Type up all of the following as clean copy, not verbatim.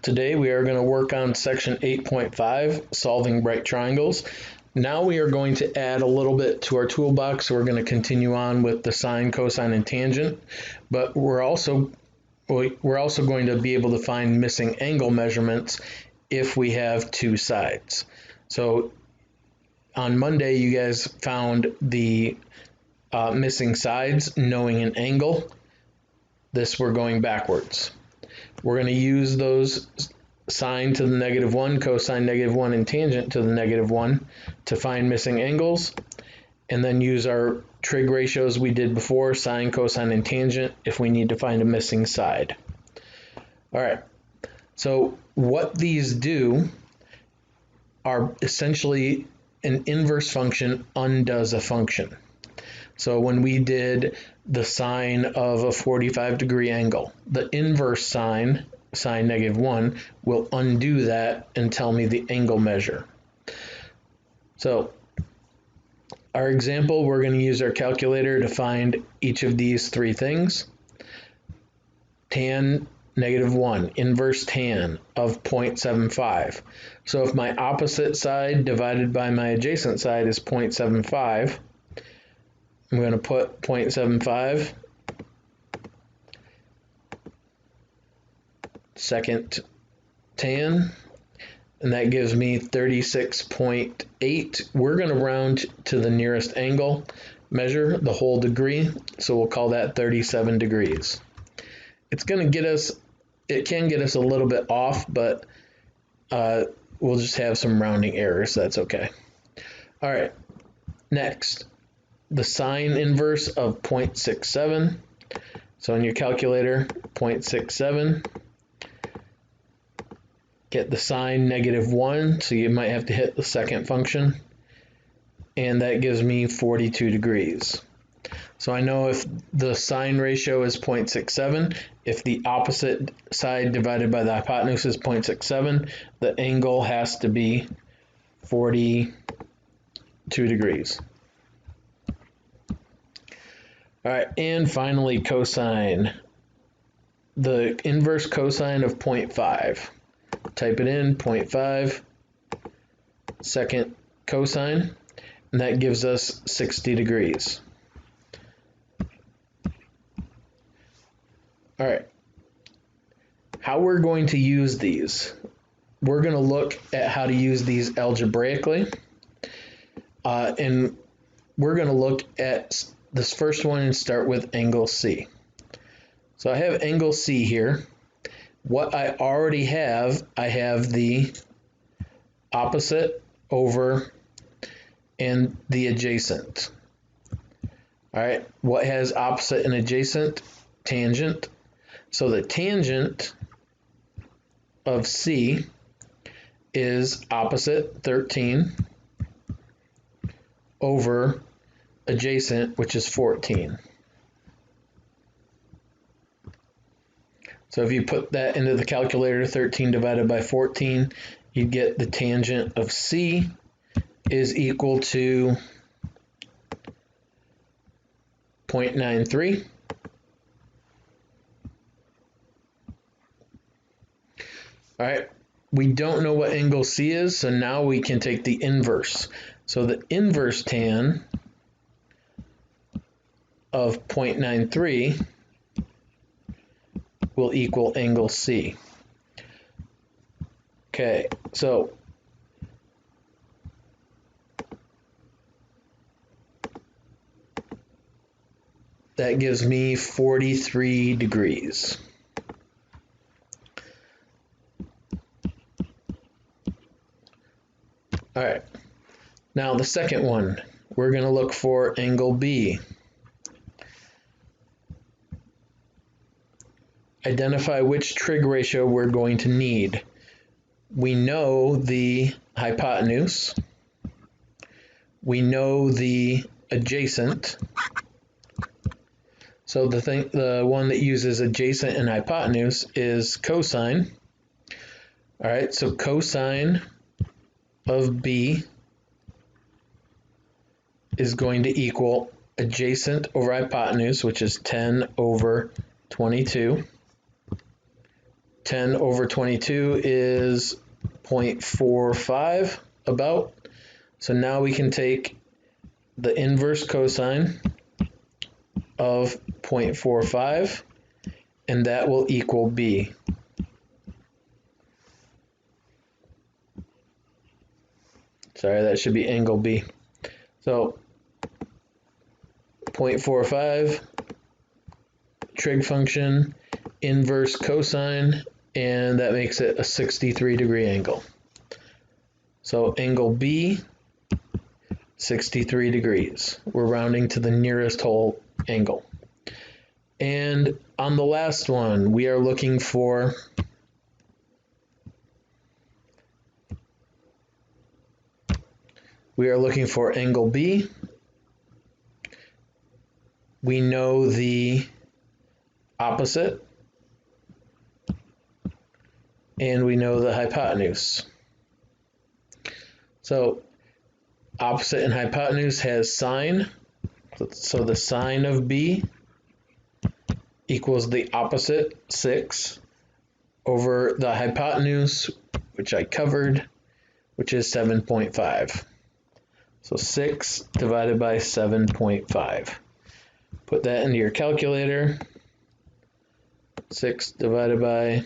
Today we are going to work on section 8.5, solving right triangles. Now we are going to add a little bit to our toolbox. We're going to continue on with the sine, cosine, and tangent, but we're also going to be able to find missing angle measurements if we have two sides. So on Monday, you guys found the missing sides, knowing an angle. This we're going backwards. We're going to use those sine to the -1, cosine -1, and tangent to the -1 to find missing angles, and then use our trig ratios we did before, sine, cosine, and tangent, if we need to find a missing side. All right, so what these do are essentially an inverse function undoes a function. So when we did the sine of a 45-degree angle, the inverse sine -1, will undo that and tell me the angle measure. So our example, we're going to use our calculator to find each of these three things. Tan -1, inverse tan of 0.75. So if my opposite side divided by my adjacent side is 0.75, I'm going to put 0.75, second tan, and that gives me 36.8. We're going to round to the nearest angle, measure the whole degree, so we'll call that 37 degrees. It's going to get us, it can get us a little bit off, but we'll just have some rounding errors, that's okay. All right, next, the sine inverse of 0.67. So in your calculator, 0.67. Get the sine -1, so you might have to hit the second function, and that gives me 42 degrees. So I know if the sine ratio is 0.67, if the opposite side divided by the hypotenuse is 0.67, the angle has to be 42 degrees. All right, and finally cosine. The inverse cosine of 0.5. Type it in, 0.5, second cosine, and that gives us 60 degrees. All right, how we're going to use these. We're going to look at how to use these algebraically, and we're going to look at this first one and start with angle C. So I have angle C here. What I already have, I have the opposite over and the adjacent. All right, what has opposite and adjacent? Tangent. So the tangent of C is opposite 13 over adjacent, which is 14. So if you put that into the calculator, 13 divided by 14, you get the tangent of C is equal to 0.93. All right, we don't know what angle C is, so now we can take the inverse. So the inverse tan of 0.93 will equal angle C. Okay, so that gives me 43 degrees. All right, now the second one, we're going to look for angle B. Identify which trig ratio we're going to need. We know the hypotenuse. We know the adjacent. So the one that uses adjacent and hypotenuse is cosine. All right, so cosine of B is going to equal adjacent over hypotenuse, which is 10 over 22. 10 over 22 is 0.45 about. So now we can take the inverse cosine of 0.45, and that will equal B. Sorry, that should be angle B. So 0.45, trig function, inverse cosine, and that makes it a 63-degree angle. So angle B, 63 degrees. We're rounding to the nearest whole angle. And on the last one, we are looking for angle B. We know the opposite, and we know the hypotenuse. So opposite and hypotenuse has sine, so the sine of B equals the opposite, 6, over the hypotenuse, which I covered, which is 7.5. So 6 divided by 7.5. Put that into your calculator. 6 divided by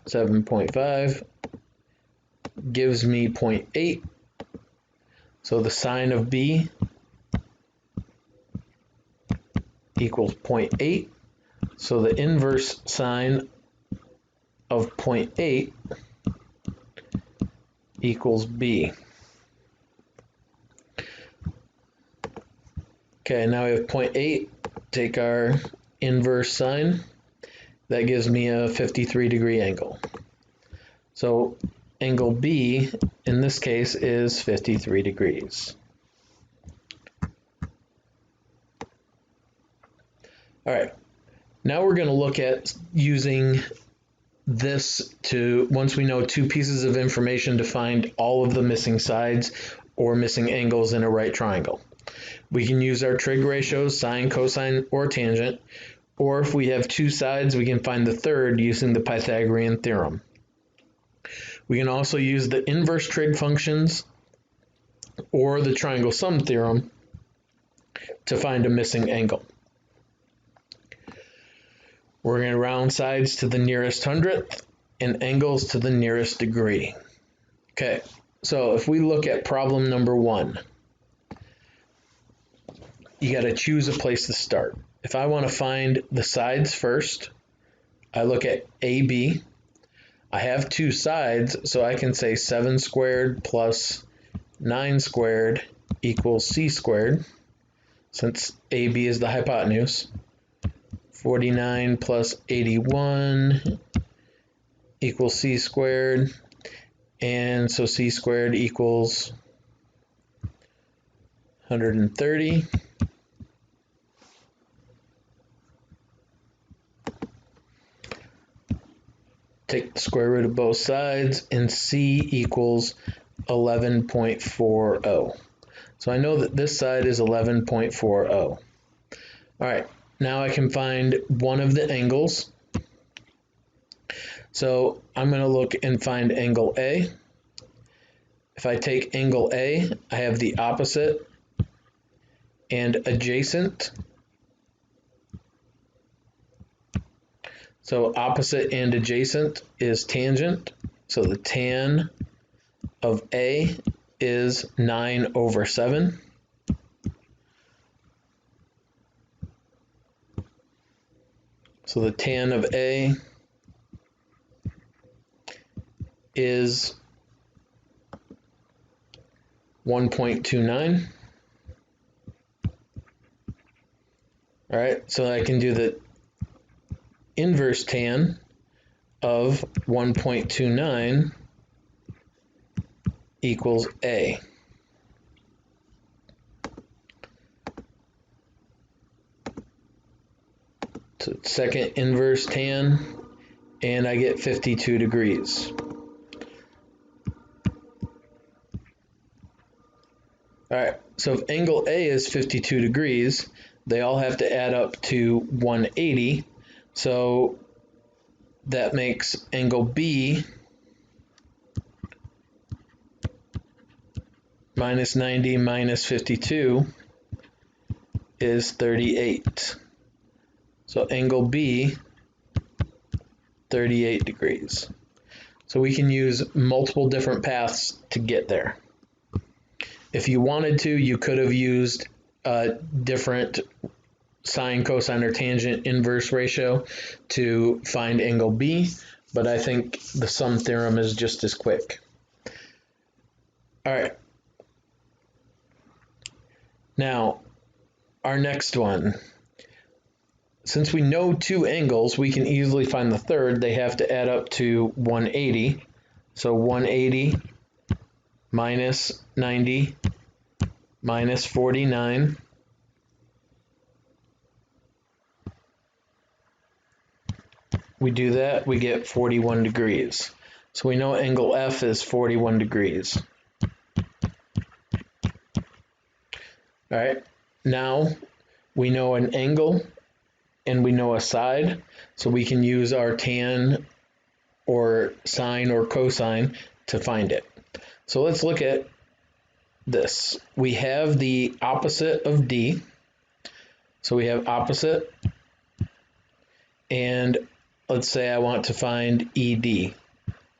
7.5 gives me 0.8. So the sine of B equals 0.8. So the inverse sine of 0.8 equals B. Okay, now we have 0.8. Take our inverse sine. That gives me a 53-degree angle. So angle B in this case is 53 degrees. All right, now we're going to look at using this to, once we know two pieces of information, to find all of the missing sides or missing angles in a right triangle. We can use our trig ratios, sine, cosine, or tangent, or if we have two sides, we can find the third using the Pythagorean theorem. We can also use the inverse trig functions or the triangle sum theorem to find a missing angle. We're going to round sides to the nearest hundredth and angles to the nearest degree. Okay, so if we look at problem number 1, you got to choose a place to start. If I want to find the sides first, I look at AB. I have two sides, so I can say 7 squared plus 9 squared equals C squared, since AB is the hypotenuse. 49 plus 81 equals C squared, and so C squared equals 130. Take the square root of both sides, and C equals 11.40. So I know that this side is 11.40. All right, now I can find one of the angles. So I'm going to look and find angle A. If I take angle A, I have the opposite and adjacent. So opposite and adjacent is tangent. So the tan of A is 9 over 7. So the tan of A is 1.29. All right, so I can do the inverse tan of 1.29 equals A. So second inverse tan, and I get 52 degrees. All right, so if angle A is 52 degrees, they all have to add up to 180. So that makes angle B minus 90 minus 52 is 38. So angle B, 38 degrees. So we can use multiple different paths to get there. If you wanted to, you could have used a different sine, cosine, or tangent inverse ratio to find angle B, but I think the sum theorem is just as quick. All right. Now, our next one. Since we know two angles, we can easily find the third. They have to add up to 180. So 180 minus 90 minus 49 . We do that, we get 41 degrees. So we know angle F is 41 degrees. All right, now we know an angle and we know a side, so we can use our tan or sine or cosine to find it. So let's look at this. We have the opposite of D. So we have opposite, and let's say I want to find ED.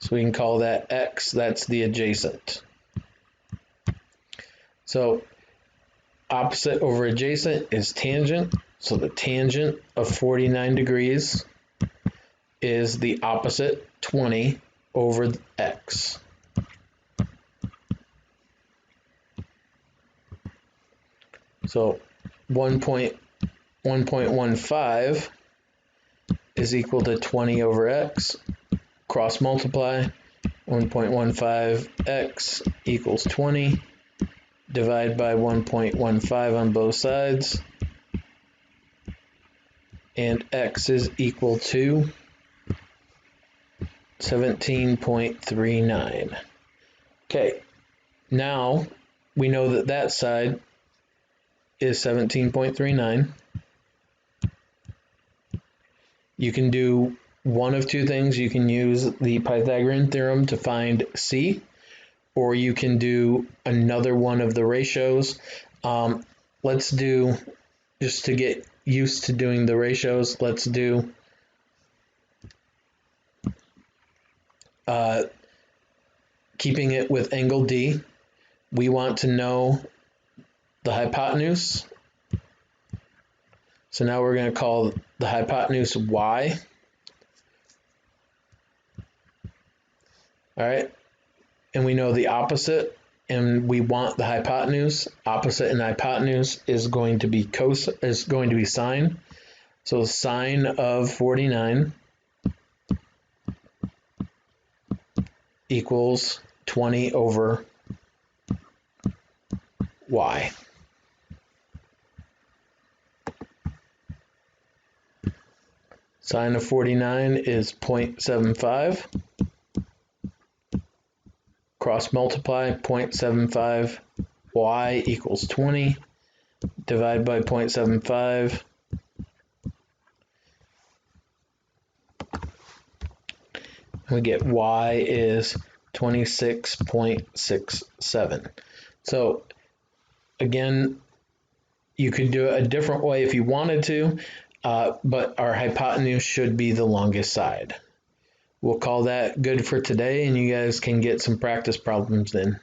So we can call that X, that's the adjacent. So opposite over adjacent is tangent. So the tangent of 49 degrees is the opposite, 20, over X. So 1.15 is equal to 20 over X. Cross multiply, 1.15x equals 20. Divide by 1.15 on both sides. And X is equal to 17.39. Okay, now we know that that side is 17.39. You can do one of two things. You can use the Pythagorean theorem to find C, or you can do another one of the ratios. Let's do, just to get used to doing the ratios, let's do keeping it with angle D. We want to know the hypotenuse. So now we're going to call the hypotenuse Y. All right. And we know the opposite, and we want the hypotenuse. Opposite and hypotenuse is going to be sine. So sine of 49 equals 20 over Y. Sine of 49 is 0.75. Cross multiply, 0.75, Y equals 20. Divide by 0.75. We get Y is 26.67. So again, you could do it a different way if you wanted to, but our hypotenuse should be the longest side. We'll call that good for today, and you guys can get some practice problems in.